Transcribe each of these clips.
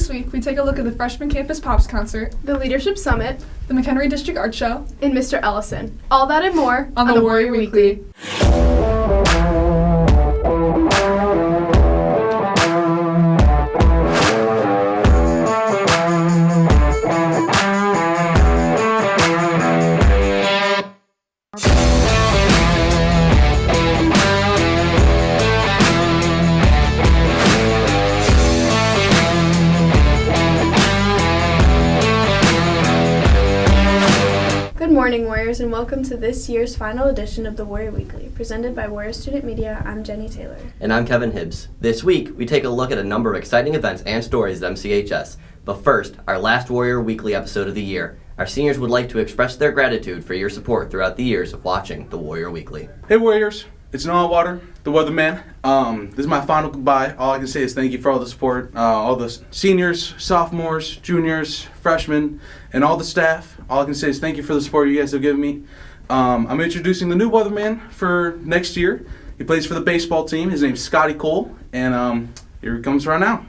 This week, we take a look at the Freshman Campus Pops Concert, the Leadership Summit, the McHenry District Art Show, and Mr. Ellison. All that and more on the Warrior Weekly. Good morning, Warriors, and welcome to this year's final edition of the Warrior Weekly, presented by Warrior Student Media. I'm Jenny Taylor. And I'm Kevin Hibbs. This week, we take a look at a number of exciting events and stories at MCHS. But first, our last Warrior Weekly episode of the year. Our seniors would like to express their gratitude for your support throughout the years of watching the Warrior Weekly. Hey Warriors, it's Noah Water, the weatherman. This is my final goodbye. All I can say is thank you for all the support. All the seniors, sophomores, juniors, freshmen, and all the staff. All I can say is thank you for the support you guys have given me. I'm introducing the new weatherman for next year. He plays for the baseball team. His name's Scotty Cole, and here he comes right now.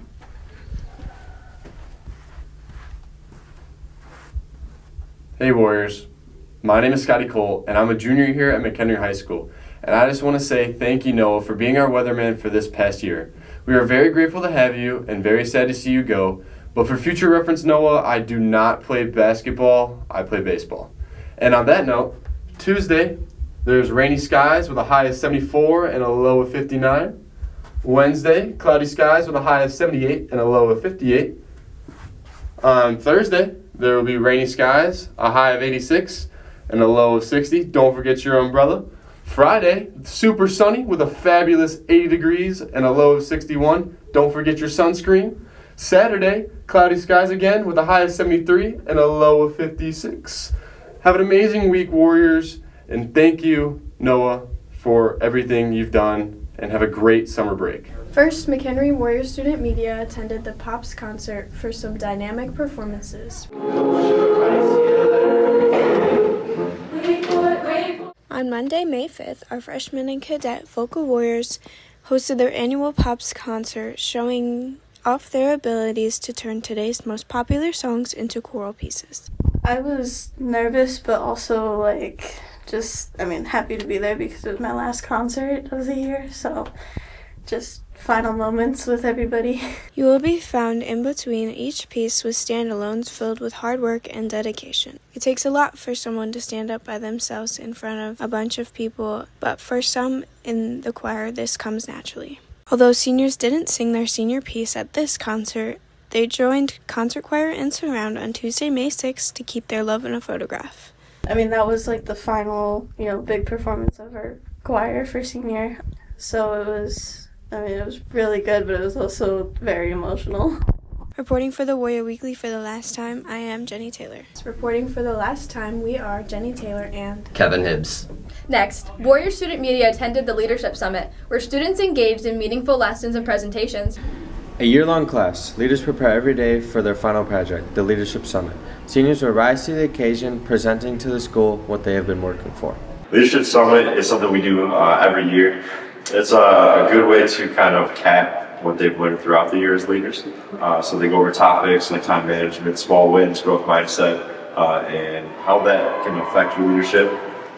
Hey Warriors, my name is Scotty Cole and I'm a junior here at McHenry High School, and I just want to say thank you, Noah, for being our weatherman for this past year. We are very grateful to have you and very sad to see you go, but for future reference, Noah, I do not play basketball, I play baseball. And on that note, Tuesday, there's rainy skies with a high of 74 and a low of 59. Wednesday, cloudy skies with a high of 78 and a low of 58. On Thursday, there will be rainy skies, a high of 86 and a low of 60. Don't forget your umbrella. Friday, super sunny with a fabulous 80 degrees and a low of 61. Don't forget your sunscreen. Saturday, cloudy skies again with a high of 73 and a low of 56. Have an amazing week, Warriors, and thank you, Noah, for everything you've done, and have a great summer break. First, McHenry Warrior Student Media attended the Pops concert for some dynamic performances. On Monday, May 5th, our freshmen and cadet vocal warriors hosted their annual Pops concert, showing off their abilities to turn today's most popular songs into choral pieces. I was nervous, but also happy to be there because it was my last concert of the year, so just final moments with everybody. You will be found in between each piece with standalones filled with hard work and dedication. It takes a lot for someone to stand up by themselves in front of a bunch of people, but for some in the choir, this comes naturally. Although seniors didn't sing their senior piece at this concert, they joined concert choir and surround on Tuesday, May 6th to keep their love in a photograph. That was the final, big performance of our choir for senior. So it was really good, but it was also very emotional. Reporting for the Warrior Weekly for the last time, I am Jenny Taylor. Reporting for the last time, we are Jenny Taylor and Kevin Hibbs. Next, Warrior Student Media attended the Leadership Summit, where students engaged in meaningful lessons and presentations. A year-long class, leaders prepare every day for their final project, the Leadership Summit. Seniors will rise to the occasion, presenting to the school what they have been working for. Leadership Summit is something we do every year. It's a good way to kind of cap what they've learned throughout the year as leaders. So they go over topics like time management, small wins, growth mindset, and how that can affect your leadership,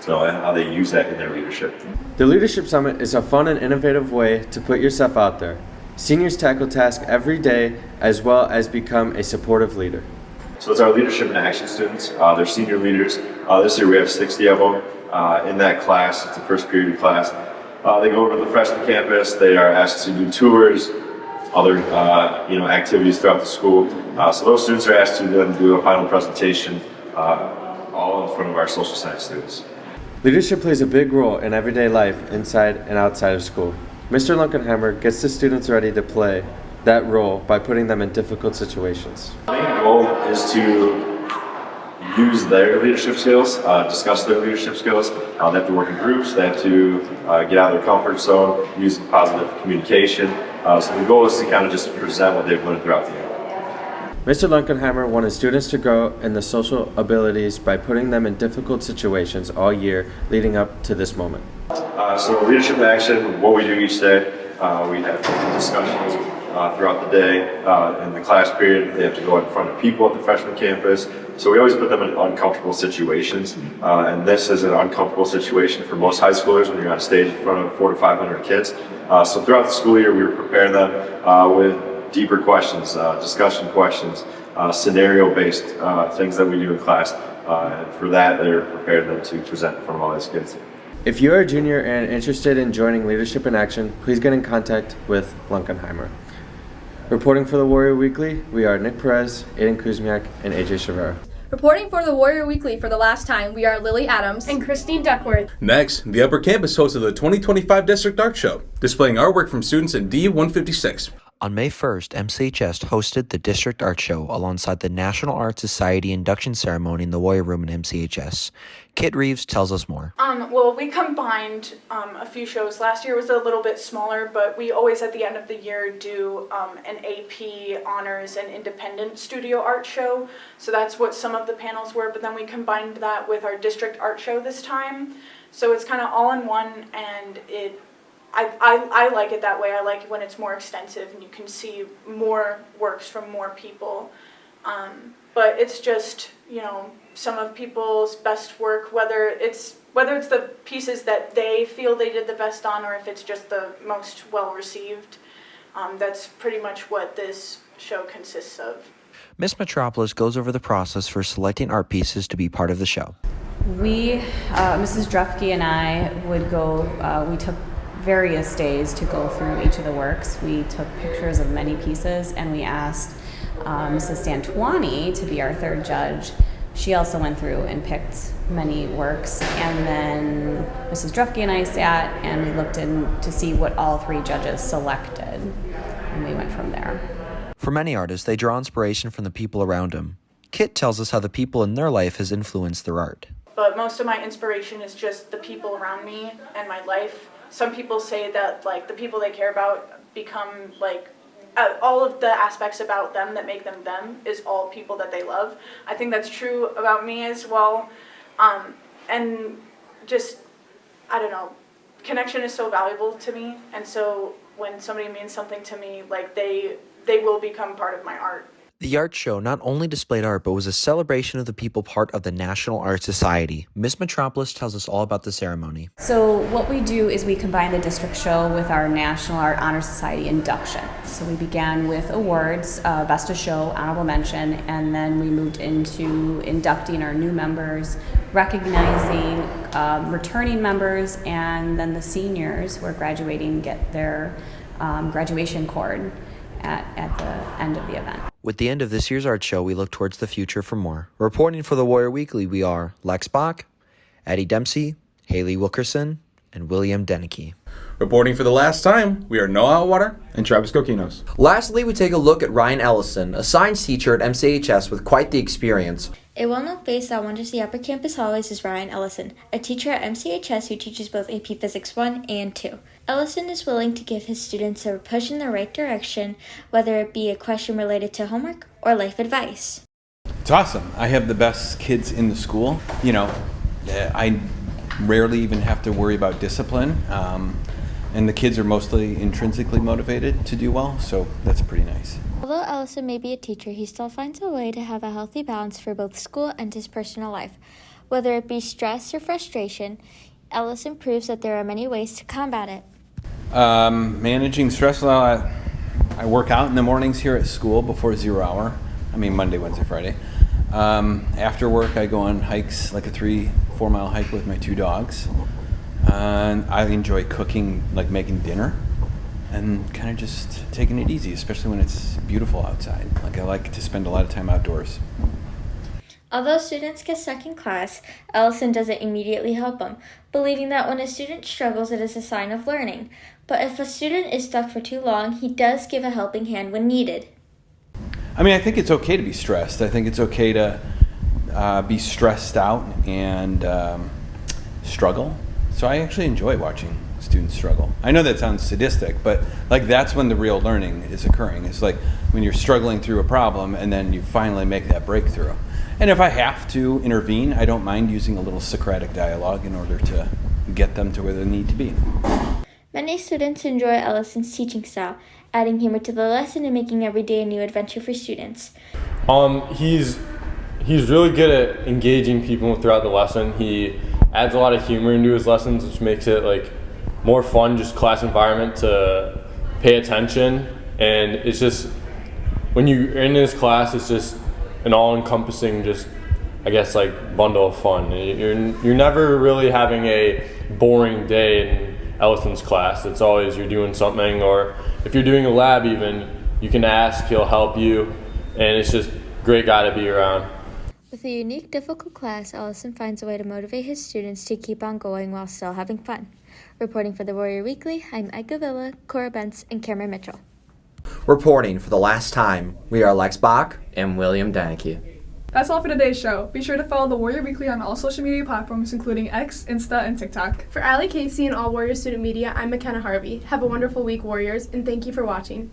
and how they use that in their leadership. The Leadership Summit is a fun and innovative way to put yourself out there. Seniors tackle tasks every day as well as become a supportive leader. So it's our leadership in action students. They're senior leaders. This year we have 60 of them in that class. It's the first period class. They go over to the freshman campus. They are asked to do tours, other activities throughout the school. So those students are asked to then do a final presentation, all in front of our social science students. Leadership plays a big role in everyday life inside and outside of school. Mr. Lunkenheimer gets the students ready to play that role by putting them in difficult situations. The main goal is to use their leadership skills, discuss their leadership skills. They have to work in groups, they have to get out of their comfort zone, use positive communication. So the goal is to kind of just present what they've learned throughout the year. Mr. Lunkenheimer wanted students to grow in the social abilities by putting them in difficult situations all year leading up to this moment. So leadership in action, what we do each day, we have discussions throughout the day. In the class period, they have to go in front of people at the freshman campus. So we always put them in uncomfortable situations. And this is an uncomfortable situation for most high schoolers when you're on stage in front of 400 to 500 kids. So throughout the school year, we were preparing them with deeper questions, discussion questions, scenario-based things that we do in class. And for that, they're prepared then to present in front of all these kids. If you are a junior and interested in joining Leadership in Action, please get in contact with Lunkenheimer. Reporting for the Warrior Weekly, we are Nick Perez, Aiden Kuzmiak, and AJ Chavera. Reporting for the Warrior Weekly for the last time, we are Lily Adams And Christine Duckworth. Next, the Upper Campus hosted the 2025 District Art Show, displaying artwork from students in D156. On May 1st, MCHS hosted the District Art Show alongside the National Art Society induction ceremony in the Warrior Room in MCHS. Kit Reeves tells us more. Well, we combined a few shows. Last year was a little bit smaller, but we always at the end of the year do an AP honors and independent studio art show. So that's what some of the panels were, but then we combined that with our district art show this time. So it's kind of all in one, and I like it that way. I like it when it's more extensive and you can see more works from more people. But it's just, some of people's best work, whether it's the pieces that they feel they did the best on or if it's just the most well received. That's pretty much what this show consists of. Miss Metropolis goes over the process for selecting art pieces to be part of the show. We, Mrs. Drufke and I would go, we took various days to go through each of the works. We took pictures of many pieces and we asked Mrs. Santuani to be our third judge. She also went through and picked many works, and then Mrs. Drufke and I sat and we looked in to see what all three judges selected, and we went from there. For many artists, they draw inspiration from the people around them. Kit tells us how the people in their life has influenced their art. But most of my inspiration is just the people around me and my life. Some people say that the people they care about become all of the aspects about them that make them them is all people that they love. I think that's true about me as well. And just, I don't know, connection is so valuable to me. And so when somebody means something to me, they will become part of my art. The art show not only displayed art, but was a celebration of the people part of the National Art Society. Miss Metropolis tells us all about the ceremony. So what we do is we combine the district show with our National Art Honor Society induction. So we began with awards, Best of Show, Honorable Mention, and then we moved into inducting our new members, recognizing returning members, and then the seniors who are graduating get their graduation cord at the end of the event. With the end of this year's art show, we look towards the future for more. Reporting for the Warrior Weekly, we are Lex Bach, Eddie Dempsey, Haley Wilkerson, and William Denicky. Reporting for the last time, we are Noah Atwater and Travis Coquinos. Lastly, we take a look at Ryan Ellison, a science teacher at MCHS with quite the experience. A well-known face that wanders the upper campus hallways is Ryan Ellison, a teacher at MCHS who teaches both AP Physics 1 and 2. Ellison is willing to give his students a push in the right direction, whether it be a question related to homework or life advice. It's awesome. I have the best kids in the school. I rarely even have to worry about discipline. And the kids are mostly intrinsically motivated to do well, so that's pretty nice. Although Ellison may be a teacher, he still finds a way to have a healthy balance for both school and his personal life. Whether it be stress or frustration, Ellison proves that there are many ways to combat it. Managing stress, well, I work out in the mornings here at school before 0 hour. Monday, Wednesday, Friday. After work, I go on hikes, like a 3-4 mile hike with my 2 dogs. And I enjoy cooking, making dinner, and kind of just taking it easy, especially when it's beautiful outside. I like to spend a lot of time outdoors. Although students get stuck in class, Ellison doesn't immediately help them, believing that when a student struggles, it is a sign of learning. But if a student is stuck for too long, he does give a helping hand when needed. I think it's okay to be stressed. I think it's okay to be stressed out and struggle. So I actually enjoy watching students struggle. I know that sounds sadistic, but that's when the real learning is occurring. It's when you're struggling through a problem and then you finally make that breakthrough. And if I have to intervene, I don't mind using a little Socratic dialogue in order to get them to where they need to be. Many students enjoy Ellison's teaching style, adding humor to the lesson and making every day a new adventure for students. He's really good at engaging people throughout the lesson. He adds a lot of humor into his lessons, which makes it like more fun, just class environment to pay attention. And it's just, when you're in his class, it's just an all-encompassing, just, I guess, like bundle of fun. You're never really having a boring day in Ellison's class. It's always you're doing something, or if you're doing a lab even, you can ask, he'll help you, and it's just a great guy to be around. With a unique, difficult class, Ellison finds a way to motivate his students to keep on going while still having fun. Reporting for the Warrior Weekly, I'm Edgar Villa, Cora Bentz, and Cameron Mitchell. Reporting for the last time, we are Lex Bach and William Danicky. That's all for today's show. Be sure to follow the Warrior Weekly on all social media platforms, including X, Insta, and TikTok. For Allie Casey and all Warrior Student Media, I'm McKenna Harvey. Have a wonderful week, Warriors, and thank you for watching.